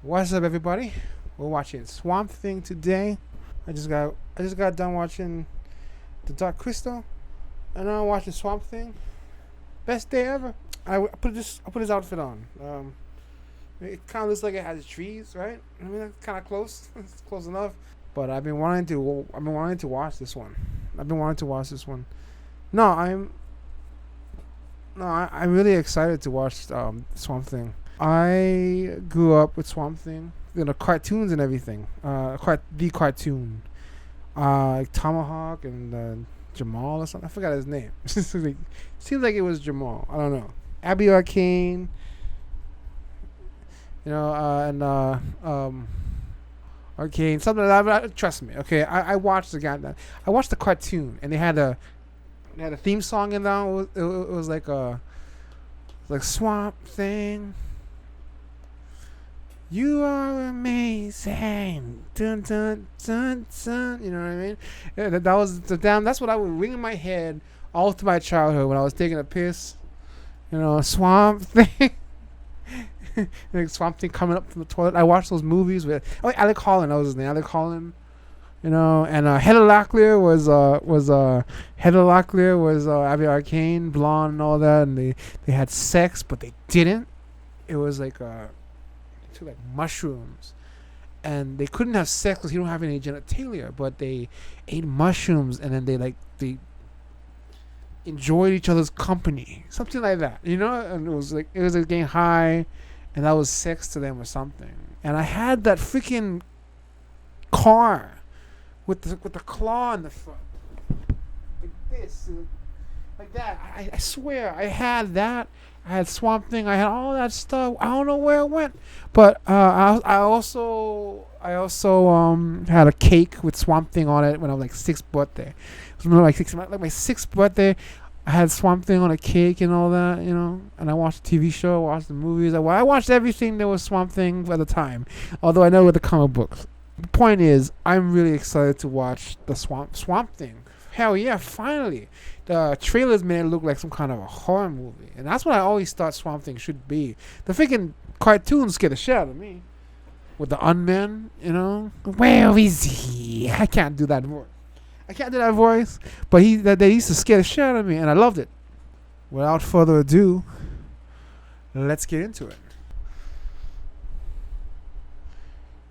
What's up, everybody? We're watching Swamp Thing today. I just got done watching The Dark Crystal, and now I'm watching Swamp Thing. Best day ever. I put this outfit on. It kind of looks like it has trees, right? I mean, that's kind of close. It's close enough. But I've been wanting to watch this one. No, I'm really excited to watch Swamp Thing. I grew up with Swamp Thing, cartoons and everything. The cartoon, like Tomahawk and Jamal or something. I forgot his name. Seems like it was Jamal. I don't know. Abby Arcane, Arcane, something like that. Trust me, okay. I watched I watched the cartoon, and they had a theme song in there. It was like Swamp Thing. You are amazing. Dun, dun, dun, dun. You know what I mean? Yeah, that was the damn. That's what I would ring in my head all through my childhood when I was taking a piss. Swamp Thing. Like Swamp Thing coming up from the toilet. I watched those movies with Alec Holland. That was his name. Alec Holland. And Heather Locklear was Abby Arcane, blonde and all that, and they had sex, but they didn't. It was like took like mushrooms, and they couldn't have sex because he don't have any genitalia, but they ate mushrooms, and then they enjoyed each other's company, something like that, and it was like getting high, and that was sex to them or something. And I had that freaking car with the claw in the front, like this, like that. I swear I had that. I had Swamp Thing. I had all that stuff. I don't know where it went, but I also had a cake with Swamp Thing on it when I was like sixth birthday. It was like my sixth birthday. I had Swamp Thing on a cake and all that, and I watched the TV show, I watched the movies. I watched everything that was Swamp Thing at the time, although I know with the comic books. The point is, I'm really excited to watch the Swamp Thing. Hell yeah, finally. The trailers made it look like some kind of a horror movie. And that's what I always thought Swamp Thing should be. The freaking cartoons scared the shit out of me. With the unmen, Where is he? I can't do that voice. But they used to scare the shit out of me, and I loved it. Without further ado, let's get into it.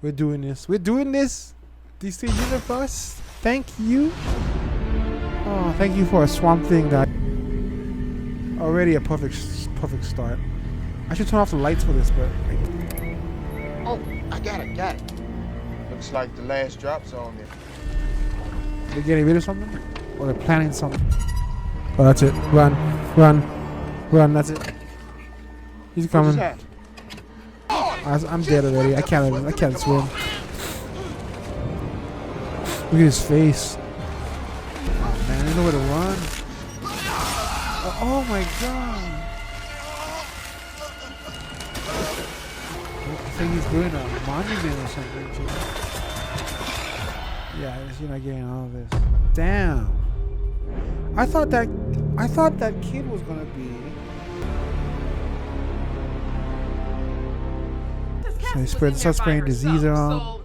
We're doing this. DC Universe. Thank you. Oh, thank you for a Swamp Thing that already a perfect start. I should turn off the lights for this, but oh, I got it. Looks like the last drop's on there. They're getting rid of something, or they're planning something. Oh, that's it. Run! That's it. He's coming. I'm dead already. I can't swim. Look at his face. Oh man, I don't know where to run. Oh my god. I think he's doing a monument or something too. Yeah, you're not getting all of this. Damn. I thought that kid was gonna be. So he started spraying disease around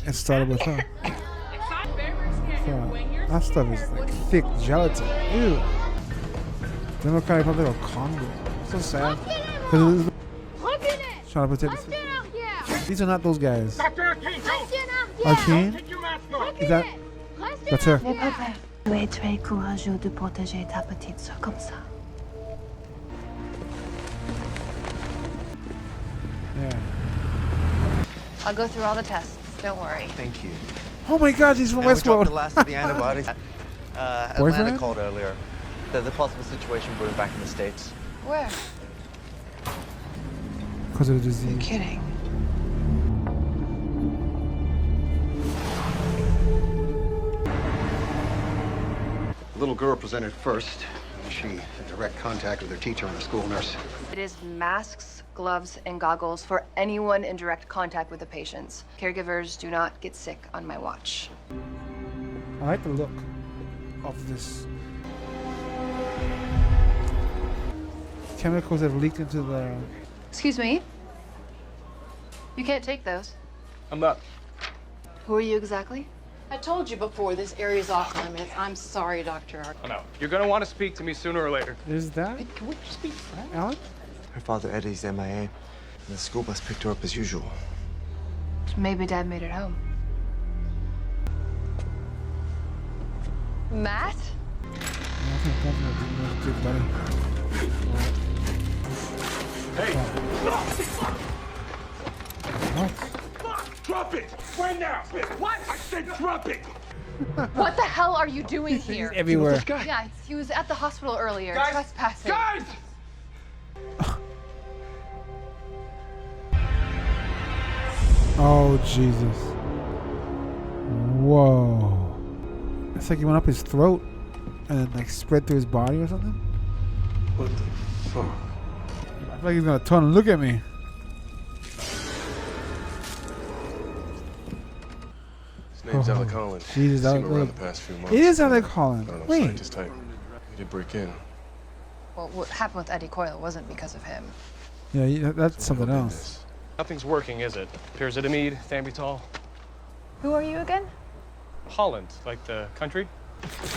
and started with her. That stuff is like thick gelatin. Ew. Democratic Republic of Congo. So sad. Trying to protect the. These are not those guys. Arcane? Is that? That's her. Tu es très courageux de protéger ta petite sœur comme ça. Yeah. I'll go through all the tests. Don't worry. Thank you. Oh my god, he's from We dropped Westworld. the last of the antibodies. Atlanta Boyfriend? called earlier. There's a possible situation brewing back in the States. Where? Because of the disease. Kidding. The little girl presented first. She had direct contact with her teacher and the school nurse. It is masks, gloves, and goggles for anyone in direct contact with the patients. Caregivers do not get sick on my watch. I like the look of this. Chemicals have leaked into the Excuse me? You can't take those. I'm up. Who are you exactly? I told you before, this area's off limits. I'm sorry, Dr. Art. Oh, no. You're gonna want to speak to me sooner or later. Is that Can we just be friends? Alan? Her father Eddie's MIA, and the school bus picked her up as usual. Maybe Dad made it home. Matt? Yeah, I think that's a good buddy. Hey! What? Drop it! Right now! What? I said drop it! What the hell are you doing here? Everywhere. Yeah, he was at the hospital earlier, Guys! trespassing. Guys! Oh, Jesus. Whoa. It's like he went up his throat and then, like, spread through his body or something. What the fuck? I feel like he's gonna turn and look at me. His name's Oh, Alec Holland. Jesus, Seen Alec- him around the past few months. It is Alec Holland. I don't know, Wait. scientist type. He did break in. Well, what happened with Eddie Coyle wasn't because of him. Yeah, that's So something who did else. this? Nothing's working, is it? Pyrazidamide, Thambutol. Who are you again? Holland, like the country.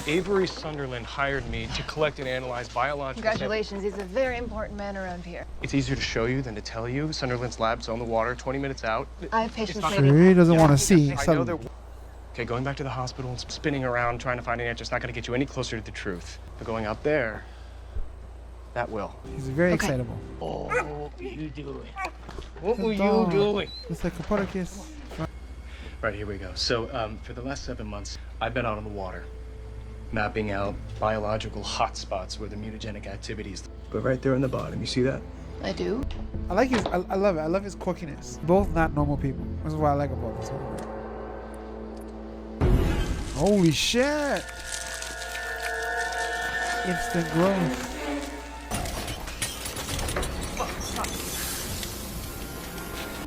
Avery Sunderland hired me to collect and analyze biological samples. Congratulations, he's a very important man around here. It's easier to show you than to tell you. Sunderland's lab's on the water, 20 minutes out. I have patients not- waiting. Sure, he doesn't want to see. I know Suddenly. they're... Okay, going back to the hospital and spinning around trying to find an answer is not going to get you any closer to the truth. But going out there, that will. He's very Okay. excitable. What were you doing? What were dog. you doing? It's like a Copernicus. Right, here we go. So, for the last 7 months, I've been out on the water, mapping out biological hotspots where the mutagenic activities. But right there in the bottom, you see that? I do. I like his. I love it. I love his quirkiness. Both not normal people. That's what I like about this movie. Holy shit! Instant growth.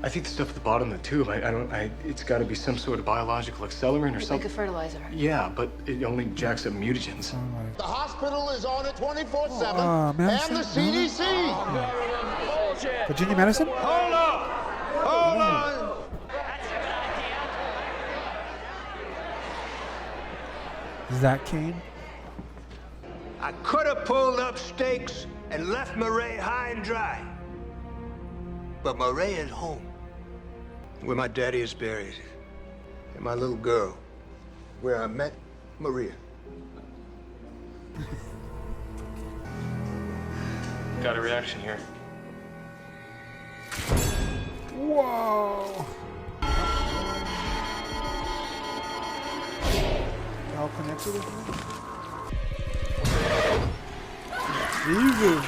I think the stuff at the bottom of the tube, it's got to be some sort of biological accelerant or Like a something. fertilizer. Yeah, but it only jacks up mutagens. The hospital is on it 24/7, Oh, man, and the see? CDC. Virginia Madison? Hold on! Hold on! Zach Kane? I could have pulled up stakes and left Murray high and dry. But Murray is home, where my daddy is buried, and my little girl, where I met Maria. Got a reaction here. Whoa! How connected is it? Jesus!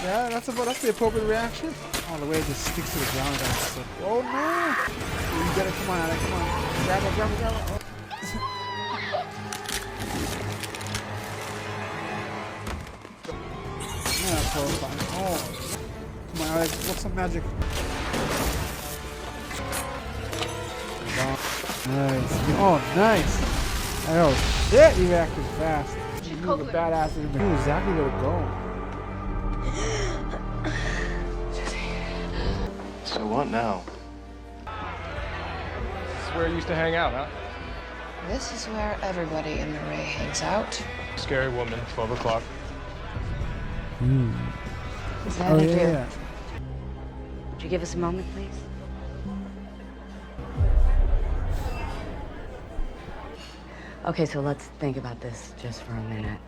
Yeah, that's the appropriate reaction. Oh, the way it just sticks to the ground. That's so, oh no! You gotta come on, Alec, come on. Grab it, grab it, grab it. Yeah, that's horrifying. Oh. Come on, Alec, what's some magic? Nice. Oh, nice. Oh, shit, he reacted fast. He was a badass. He knew exactly where to go. So what now? This is where I used to hang out, huh? This is where everybody in Murray hangs out. Scary woman, 12 o'clock. Is that Oh, it, yeah, dear? yeah. Would you give us a moment, please? Okay, so let's think about this just for a minute.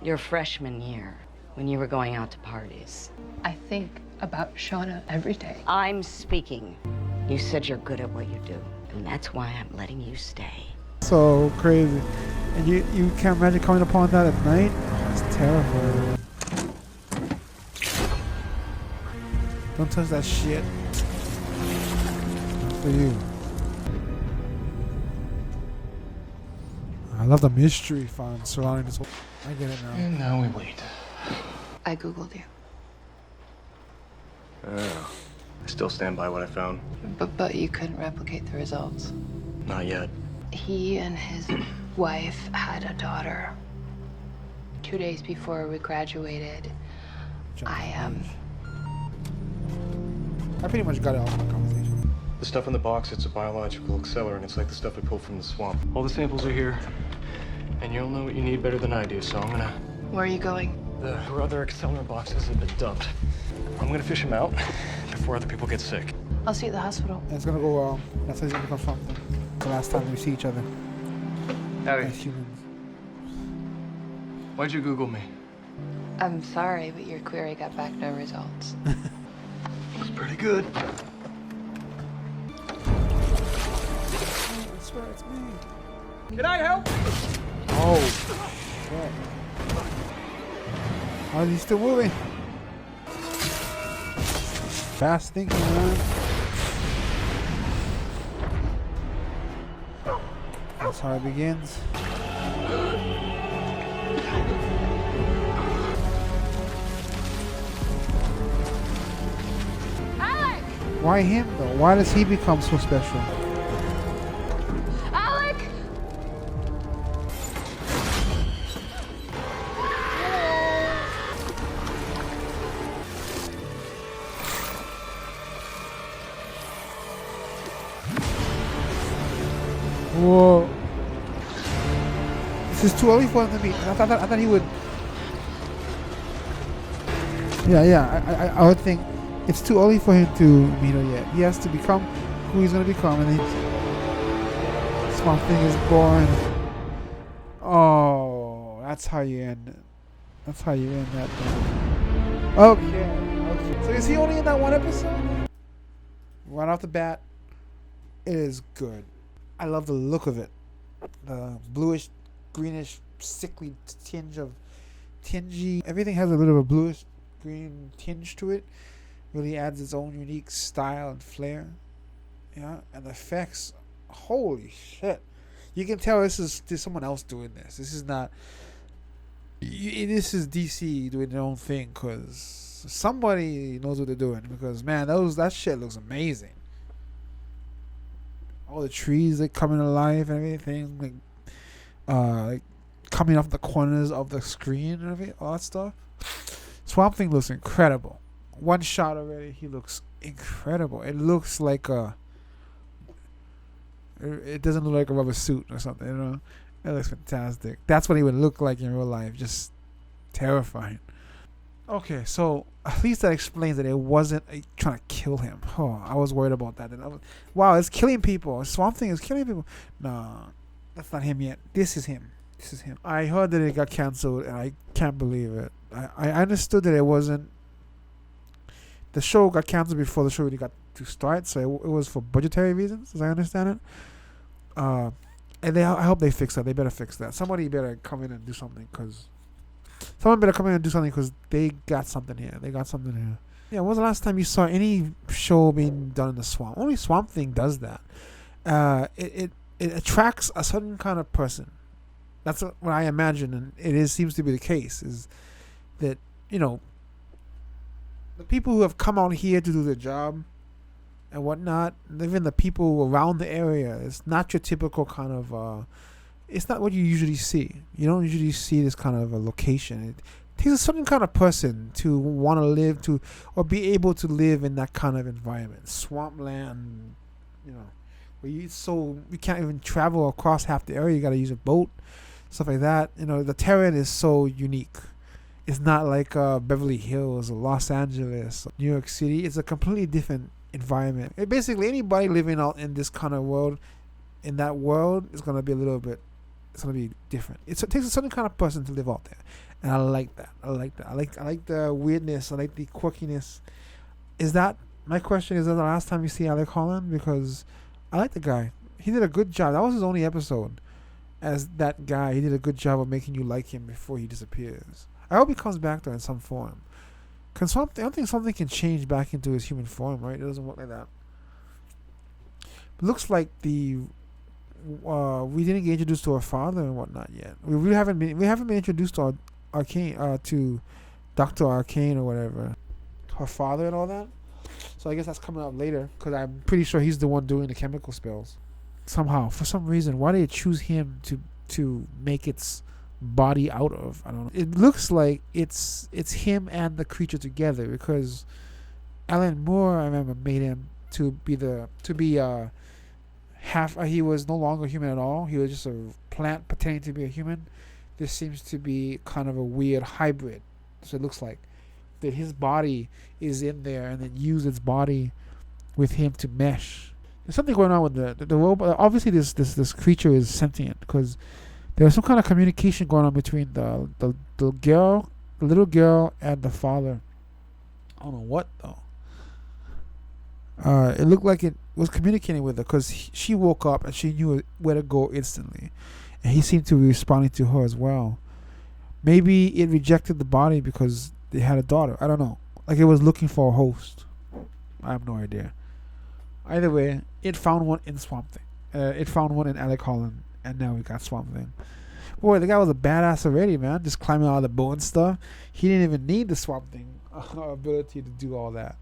Your freshman year, when you were going out to parties. I think about Shauna every day. I'm speaking. You said you're good at what you do, and that's why I'm letting you stay. So crazy. And you can't imagine coming upon that at night? Oh, it's terrifying. Don't touch that shit. Not for you. I love the mystery fun surrounding this whole... I get it now. And now we wait. I Googled you. I still stand by what I found. But you couldn't replicate the results. Not yet. He and his wife had a daughter. 2 days before we graduated, I I pretty much got it off my conversation. The stuff in the box, it's a biological accelerant. It's like the stuff we pulled from the swamp. All the samples are here, and you'll know what you need better than I do, so I'm gonna... Where are you going? The other accelerant boxes have been dumped. I'm gonna fish them out before other people get sick. I'll see you at the hospital. And it's gonna go well. That's how he's gonna confront them. The last time we see each other Howdy. as humans. Why'd you Google me? I'm sorry, but your query got back no results. It's pretty good. I swear it's me. Can I help? Oh, shit. How is he still moving? Fast thinking, man. That's how it begins. Alec! Why him though? Why does he become so special? Alec! Whoa. This is too early for him to meet. I thought he would. Yeah. I would think it's too early for him to meet her yet. He has to become who he's gonna become, and then Swamp Thing is born. Oh, that's how you end it. That's how you end that thing. Okay. So is he only in that one episode? Right off the bat, it is good. I love the look of it. The bluish, greenish, sickly tinge of tingy. Everything has a little of a bluish green tinge to it. Really adds its own unique style and flair. Yeah, and the effects, holy shit. You can tell there's someone else doing this. This is not. This is DC doing their own thing, because somebody knows what they're doing. Because man, that shit looks amazing. All the trees like coming alive and everything, like coming off the corners of the screen and everything, all that stuff. Swamp Thing looks incredible. One shot already, he looks incredible. It looks like it doesn't look like a rubber suit or something, you know. It looks fantastic. That's what he would look like in real life, just terrifying. Okay, so at least that explains that it wasn't trying to kill him. Oh, I was worried about that. Wow, it's killing people. Swamp Thing is killing people. No, that's not him yet. This is him. I heard that it got canceled, and I can't believe it. I understood that it wasn't. The show got canceled before the show really got to start, so it was for budgetary reasons, as I understand it. And I hope they fix that. They better fix that. Somebody better come in and do something, because they got something here. Yeah, when was the last time you saw any show being done in the swamp? Only Swamp Thing does that. It attracts a certain kind of person. That's what I imagine, and seems to be the case, is that, you know, the people who have come out here to do their job and whatnot, even the people around the area, it's not your typical kind of, it's not what you usually see. You don't usually see this kind of a location. It takes a certain kind of person to want to live or be able to live in that kind of environment. Swampland, you know, where you can't even travel across half the area. You got to use a boat, stuff like that. You know, the terrain is so unique. It's not like Beverly Hills or Los Angeles or New York City. It's a completely different environment. Basically, anybody living out in this kind of world, in that world, is going to be it's going to be different. It takes a certain kind of person to live out there. And I like that. I like the weirdness. I like the quirkiness. My question is that the last time you see Alec Holland? Because I like the guy. He did a good job. That was his only episode as that guy. He did a good job of making you like him before he disappears. I hope he comes back there in some form. I don't think something can change back into his human form, right? It doesn't work like that. It looks like we didn't get introduced to her father and whatnot yet. We haven't been introduced to Arcane, to Dr. Arcane or whatever, her father and all that. So I guess that's coming up later, because I'm pretty sure he's the one doing the chemical spells. Somehow, for some reason, why did they choose him to make its body out of? I don't know. It looks like it's him and the creature together, because Alan Moore, I remember, made him to be half. He was no longer human at all. He was just a plant pretending to be a human. This seems to be kind of a weird hybrid. So it looks like that his body is in there, and then use its body with him to mesh. There's something going on with the robot. Obviously, this creature is sentient because there's some kind of communication going on between the little girl, and the father. I don't know what though. It looked like it was communicating with her because she woke up and she knew where to go instantly, and he seemed to be responding to her as well. Maybe it rejected the body because they had a daughter. I don't know. Like it was looking for a host. I have no idea. Either way, it found one in Swamp Thing. It found one in Alec Holland, and now we got Swamp Thing. Boy, the guy was a badass already, man. Just climbing out of the boat and stuff. He didn't even need the Swamp Thing ability to do all that.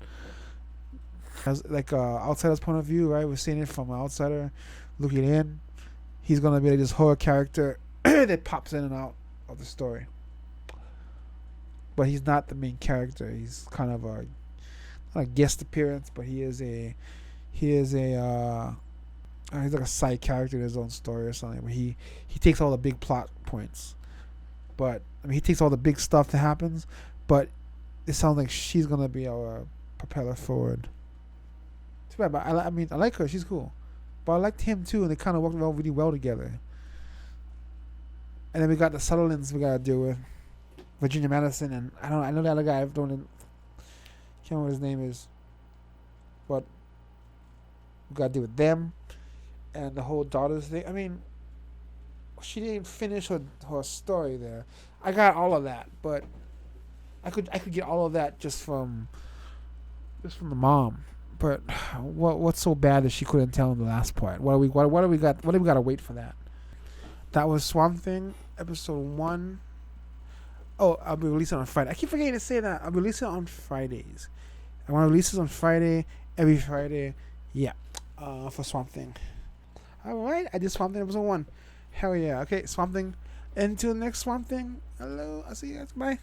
As like outsider's point of view, right? We're seeing it from an outsider looking in. He's gonna be like this horror character that pops in and out of the story. But he's not the main character. He's kind of a not a guest appearance, but he's like a side character in his own story or something. Where he takes all the big plot points, but I mean he takes all the big stuff that happens. But it sounds like she's gonna be our propeller forward. Too bad, but I mean I like her. She's cool, but I liked him too, and they kind of worked really well together. And then we got the Sutherlands we gotta deal with, Virginia Madison, and I know the other guy. Can't remember what his name is, but we gotta deal with them, and the whole daughters thing. I mean, she didn't finish her story there. I got all of that, but I could get all of that just from the mom. But what's so bad that she couldn't tell in the last part? What do we got to wait for that? That was Swamp Thing episode 1. Oh, I'll be releasing on Friday. I keep forgetting to say that. I'll be releasing on Fridays. I want to release this on Friday, every Friday. Yeah, for Swamp Thing. All right, I did Swamp Thing episode 1. Hell yeah. Okay, Swamp Thing. Until next Swamp Thing. Hello. I'll see you guys. Bye.